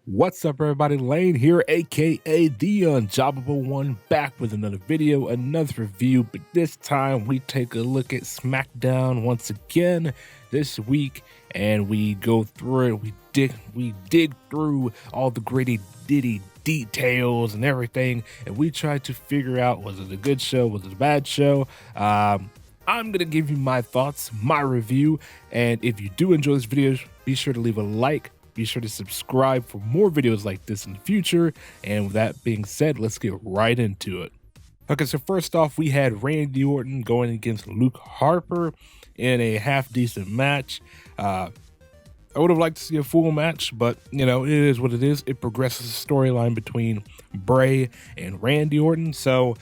What's up, everybody? Lane here, aka the UnJobbable one, back with another video, another review, but this time we take a look at SmackDown once again this week, and we go through it. We dig through all the gritty details and everything, and we try to figure out, was it a good show, was it a bad show? I'm gonna give you my thoughts, my review, and if you do enjoy this video, be sure to leave a like. Be sure to subscribe for more videos like this in the future. And with that being said, let's get right into it. Okay, so first off, we had Randy Orton going against Luke Harper in a half-decent match. I would have liked to see a full match, but, you know, it is what it is. It progresses the storyline between Bray and Randy Orton. So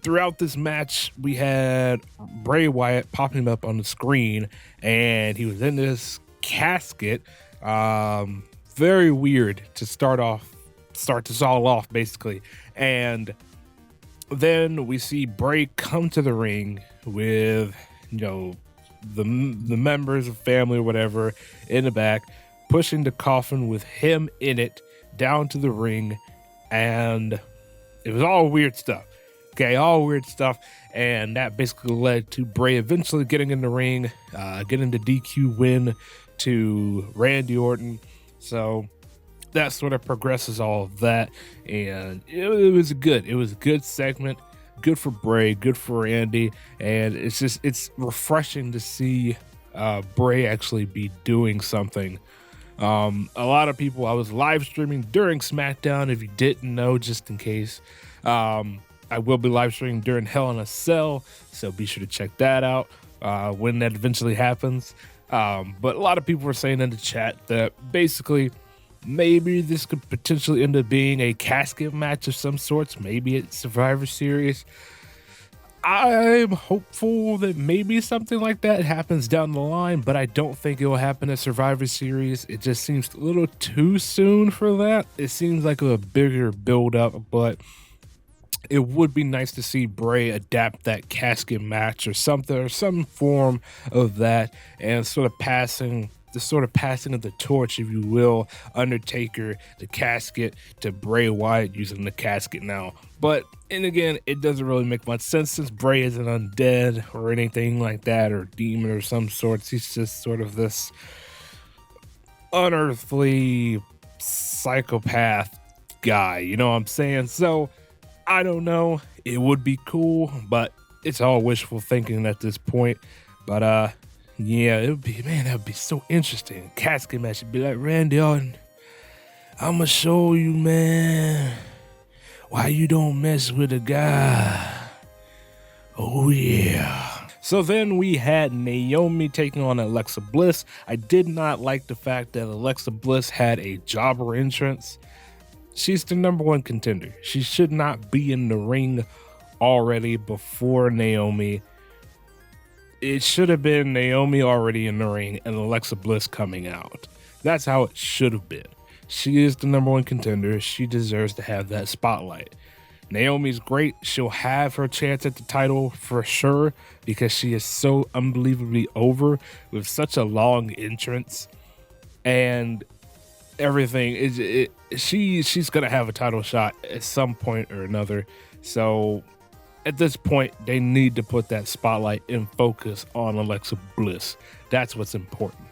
throughout this match, we had Bray Wyatt popping up on the screen, and he was in this casket. Very weird to start this all off, basically. And then we see Bray come to the ring with, you know, the members of family or whatever in the back, pushing the coffin with him in it down to the ring. And it was all weird stuff. Okay, all weird stuff. And that basically led to Bray eventually getting in the ring, getting the DQ win to Randy Orton. So that sort of progresses all of that, and it was a good segment, good for Bray, good for Randy, and it's refreshing to see Bray actually be doing something. A lot of people, I was live streaming during SmackDown, if you didn't know, just in case. I will be live streaming during Hell in a Cell, so be sure to check that out when that eventually happens. But a lot of people were saying in the chat that basically maybe this could potentially end up being a casket match of some sorts. Maybe it's Survivor Series. I'm hopeful that maybe something like that happens down the line, but I don't think it will happen at Survivor Series. It just seems a little too soon for that. It seems like a bigger build-up, but it would be nice to see Bray adapt that casket match or something, or some form of that, and sort of passing of the torch, if you will, Undertaker, the casket, to Bray Wyatt using the casket now. But, and again, it doesn't really make much sense since Bray isn't undead or anything like that, or demon or some sorts. He's just sort of this unearthly psychopath guy, you know what I'm saying? So I don't know. It would be cool, but it's all wishful thinking at this point. But yeah, it would be, man, that would be so interesting. Casket match would be like, Randy Orton, I'ma show you, man, why you don't mess with a guy. Oh yeah. So then we had Naomi taking on Alexa Bliss. I did not like the fact that Alexa Bliss had a jobber entrance. She's the number one contender. She should not be in the ring already before Naomi. It should have been Naomi already in the ring and Alexa Bliss coming out. That's how it should have been. She is the number one contender. She deserves to have that spotlight. Naomi's great. She'll have her chance at the title for sure because she is so unbelievably over with such a long entrance and everything. She's gonna have a title shot at some point or another. So at this point, they need to put that spotlight and focus on Alexa Bliss. That's what's important.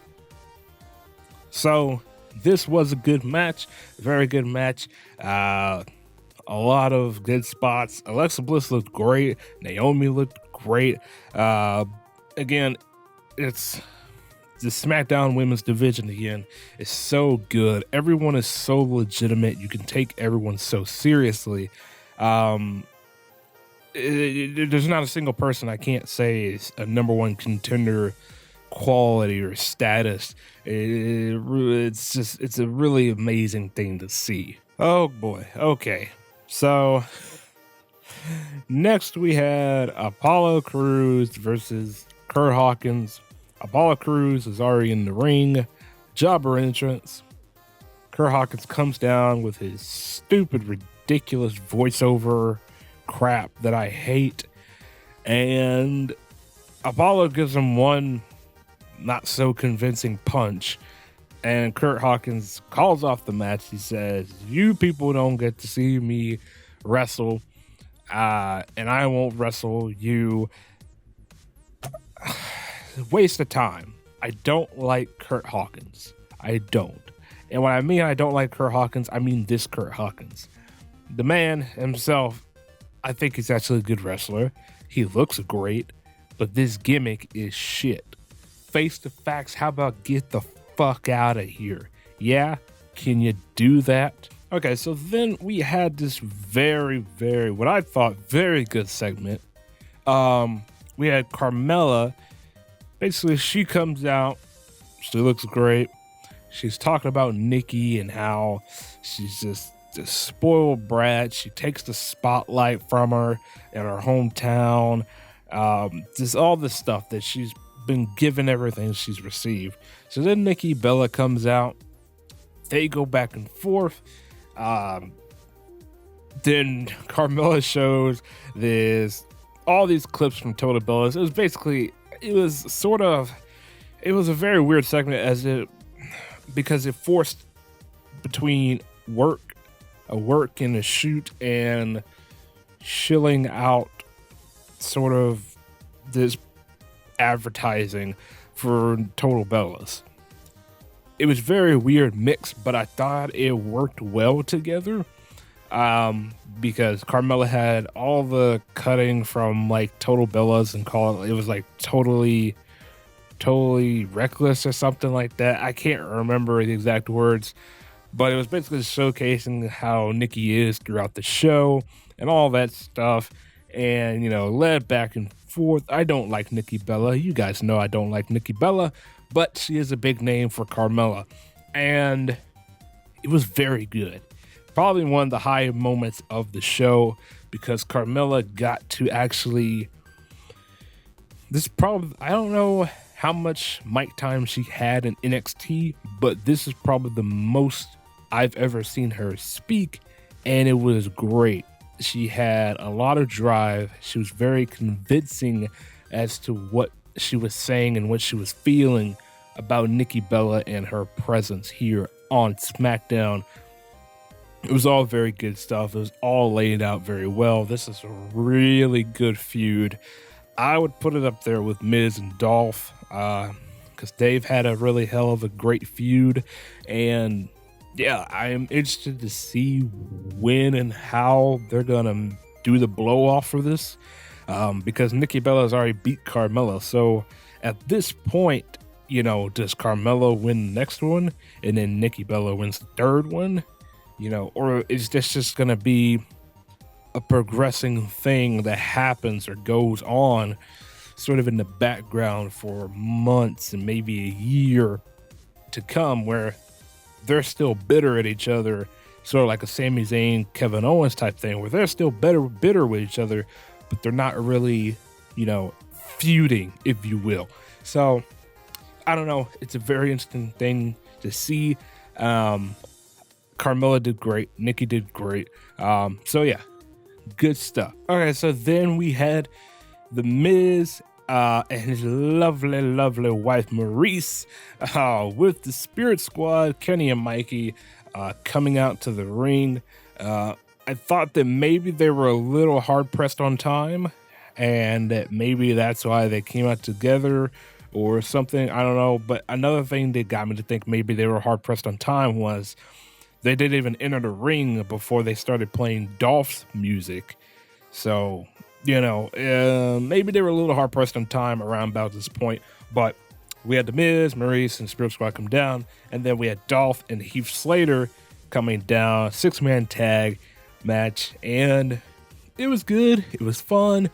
So this was a good match, very good match. A lot of good spots. Alexa Bliss looked great. Naomi looked great. Again, it's the SmackDown women's division again is so good. Everyone is so legitimate. You can take everyone so seriously. There's not a single person I can't say is a number one contender quality or status. It's a really amazing thing to see. Oh boy. Okay. So next we had Apollo Crews versus Kurt Hawkins. Apollo Crews is already in the ring. Jobber entrance. Kurt Hawkins comes down with his stupid, ridiculous voiceover crap that I hate. And Apollo gives him one not so convincing punch And Kurt Hawkins calls off the match. He says, "You people don't get to see me wrestle, and I won't wrestle you. Waste of time. I don't like Kurt Hawkins. I don't. And when I mean I don't like Kurt Hawkins, I mean this Kurt Hawkins. The man himself, I think he's actually a good wrestler. He looks great, but this gimmick is shit. Face the facts. How about get the fuck out of here? Yeah? Can you do that?" Okay, so then we had this very, what I thought, very good segment. We had Carmella. Basically, she comes out. She looks great. She's talking about Nikki and how she's just this spoiled brat. She takes the spotlight from her in her hometown. Just all this stuff that she's been given, everything she's received. So then Nikki Bella comes out. They go back and forth. Then Carmella shows all these clips from Total Bellas. It was a very weird segment because it forced between a work and a shoot, and shilling out sort of this advertising for Total Bellas. It was very weird mix, but I thought it worked well together, because Carmella had all the cutting from like Total Bellas and it was like totally reckless or something like that. I can't remember the exact words, but it was basically showcasing how Nikki is throughout the show and all that stuff, and led back and forth. I don't like Nikki Bella. You guys know I don't like Nikki Bella, but she is a big name for Carmella, and it was very good. Probably one of the high moments of the show, because Carmella got to actually, I don't know how much mic time she had in NXT, but this is probably the most I've ever seen her speak, and it was great. She had a lot of drive. She was very convincing as to what she was saying and what she was feeling about Nikki Bella and her presence here on SmackDown. It was all very good stuff. It was all laid out very well. This is a really good feud. I would put it up there with Miz and Dolph, because they've had a really hell of a great feud. And yeah, I am interested to see when and how they're going to do the blow off for this, because Nikki Bella has already beat Carmella. So at this point, does Carmella win the next one and then Nikki Bella wins the third one? Or is this just going to be a progressing thing that happens or goes on sort of in the background for months and maybe a year to come, where they're still bitter at each other, sort of like a Sami Zayn, Kevin Owens type thing, where they're still bitter with each other, but they're not really, feuding, if you will. So I don't know. It's a very interesting thing to see. Carmella did great. Nikki did great. So yeah, good stuff. Okay, so then we had The Miz and his lovely wife Maurice with the Spirit Squad, Kenny and Mikey, coming out to the ring. I thought that maybe they were a little hard pressed on time, and that maybe that's why they came out together or something. I don't know. But another thing that got me to think maybe they were hard pressed on time was they didn't even enter the ring before they started playing Dolph's music. So, maybe they were a little hard pressed on time around about this point. But we had The Miz, Maurice, and Spirit Squad come down. And then we had Dolph and Heath Slater coming down. 6-man tag match. And it was good. It was fun.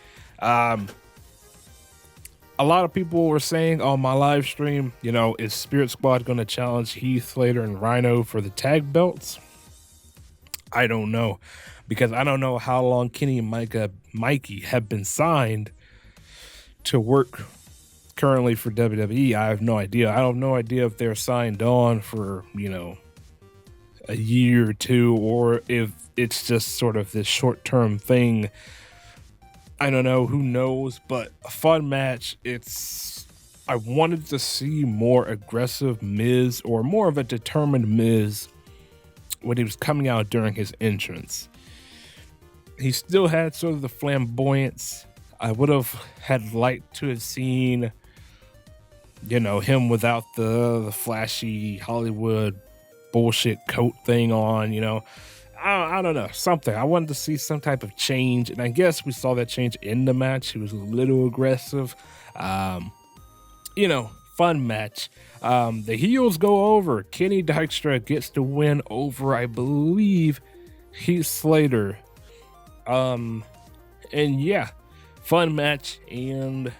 A lot of people were saying on my live stream, is Spirit Squad going to challenge Heath Slater and Rhino for the tag belts? I don't know, because I don't know how long Kenny and Mikey have been signed to work currently for WWE. I have no idea. I have no idea if they're signed on for, a year or two, or if it's just sort of this short-term thing. I don't know, who knows, but a fun match. It's I wanted to see more aggressive Miz, or more of a determined Miz, when he was coming out during his entrance. He still had sort of the flamboyance. I would have had liked to have seen, him without the flashy Hollywood bullshit coat thing on, I don't know, something. I wanted to see some type of change, and I guess we saw that change in the match. He was a little aggressive. Fun match. The heels go over. Kenny Dykstra gets the win over, I believe, Heath Slater. And yeah, fun match, and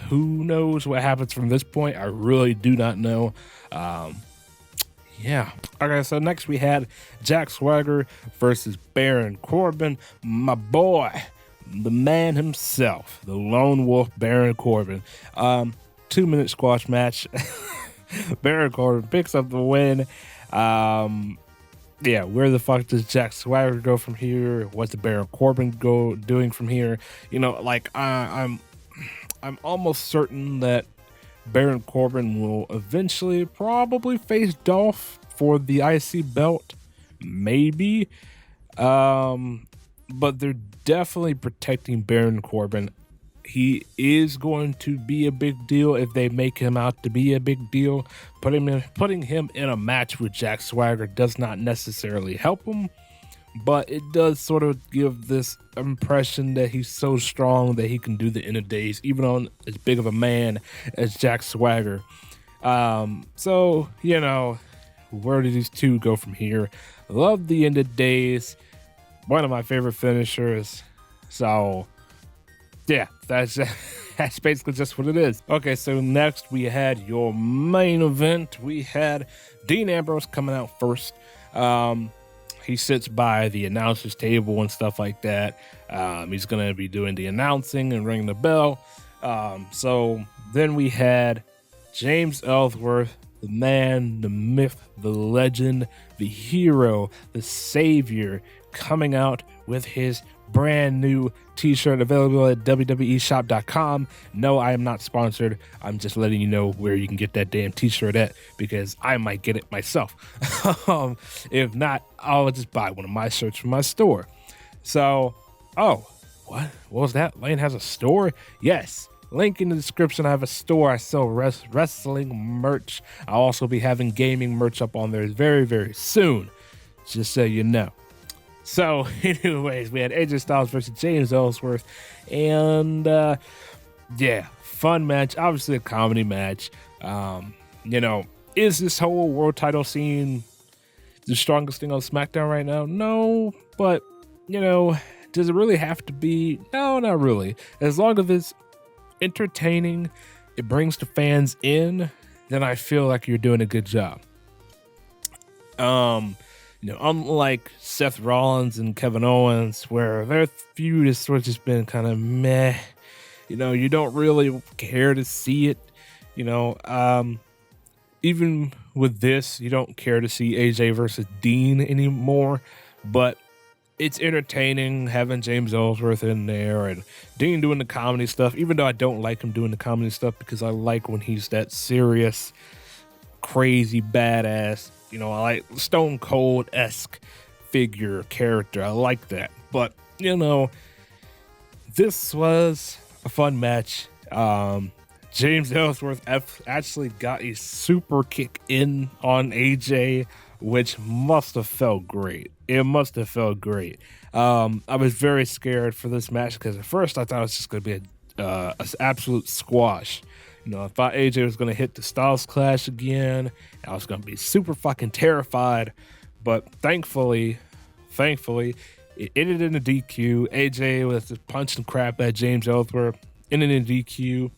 who knows what happens from this point? I really do not know. Yeah. Okay, so next we had Jack Swagger versus Baron Corbin. My boy, the man himself, the lone wolf Baron Corbin. 2-minute squash match. Baron Corbin picks up the win. Yeah, where the fuck does Jack Swagger go from here? What's the Baron Corbin doing from here? I'm almost certain that Baron Corbin will eventually probably face Dolph for the IC belt, maybe. But they're definitely protecting Baron Corbin. He is going to be a big deal if they make him out to be a big deal. Putting him in a match with Jack Swagger does not necessarily help him, but it does sort of give this impression that he's so strong that he can do the end of days, even on as big of a man as Jack Swagger. So, where do these two go from here? Love the end of days. One of my favorite finishers. So, yeah, that's basically just what it is. Okay, so next we had your main event. We had Dean Ambrose coming out first. He sits by the announcer's table and stuff like that. He's going to be doing the announcing and ringing the bell. So then we had James Ellsworth, the man, the myth, the legend, the hero, the savior, coming out with his brand new t-shirt available at WWEshop.com. No, I am not sponsored. I'm just letting you know where you can get that damn t-shirt at, because I might get it myself. If not, I'll just buy one of my shirts from my store. So, what was that? Lane has a store? Yes. Link in the description. I have a store. I sell wrestling merch. I'll also be having gaming merch up on there very, very soon, just so you know. So, anyways, we had AJ Styles versus James Ellsworth, and yeah, fun match. Obviously, a comedy match. Is this whole world title scene the strongest thing on SmackDown right now? No, but does it really have to be? No, not really. As long as it's entertaining, it brings the fans in, then I feel like you're doing a good job. Unlike Seth Rollins and Kevin Owens, where their feud has sort of just been kind of meh, you don't really care to see it. Even with this, you don't care to see AJ versus Dean anymore, but it's entertaining having James Ellsworth in there and Dean doing the comedy stuff, even though I don't like him doing the comedy stuff, because I like when he's that serious, crazy, badass, I like Stone Cold-esque character. I like that. But, this was a fun match. James Ellsworth actually got a super kick in on AJ, which must have felt great. It must have felt great. I was very scared for this match, because at first I thought it was just going to be an absolute squash. I thought AJ was going to hit the Styles Clash again. I was going to be super fucking terrified. But thankfully, it ended in a DQ. AJ was just punching crap at James Ellsworth, ended in a DQ.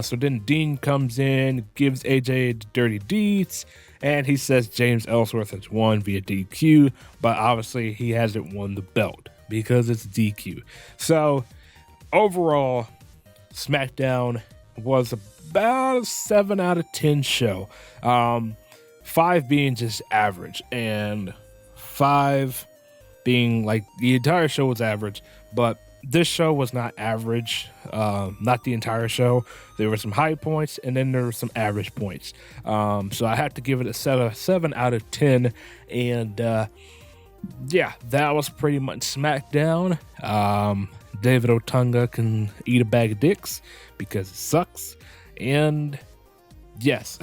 So then Dean comes in, gives AJ the dirty deeds, and he says James Ellsworth has won via DQ, but obviously he hasn't won the belt because it's DQ. So overall, SmackDown was about a 7 out of 10 show. 5 being just average, and 5 being like the entire show was average, but this show was not average, not the entire show. There were some high points and then there were some average points. So I had to give it a 7 out of 10. And yeah, that was pretty much SmackDown. David Otunga can eat a bag of dicks because it sucks. And yes.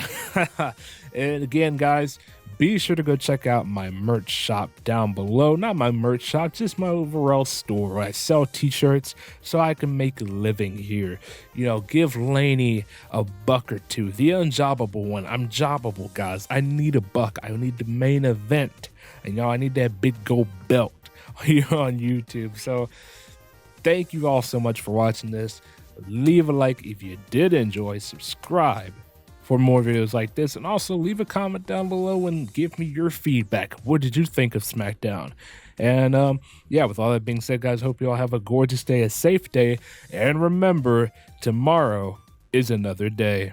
And again, guys, be sure to go check out my merch shop down below. Not my merch shop, just my overall store where I sell t-shirts so I can make a living here. You know, give Laney a buck or two. The UnJobbable one. I'm jobbable, guys. I need a buck. I need the main event. And y'all, I need that big gold belt here on YouTube. So thank you all so much for watching this. Leave a like if you did enjoy. Subscribe for more videos like this, and also leave a comment down below and give me your feedback. What did you think of SmackDown? And yeah, with all that being said, guys, hope you all have a gorgeous day, a safe day, and remember, tomorrow is another day.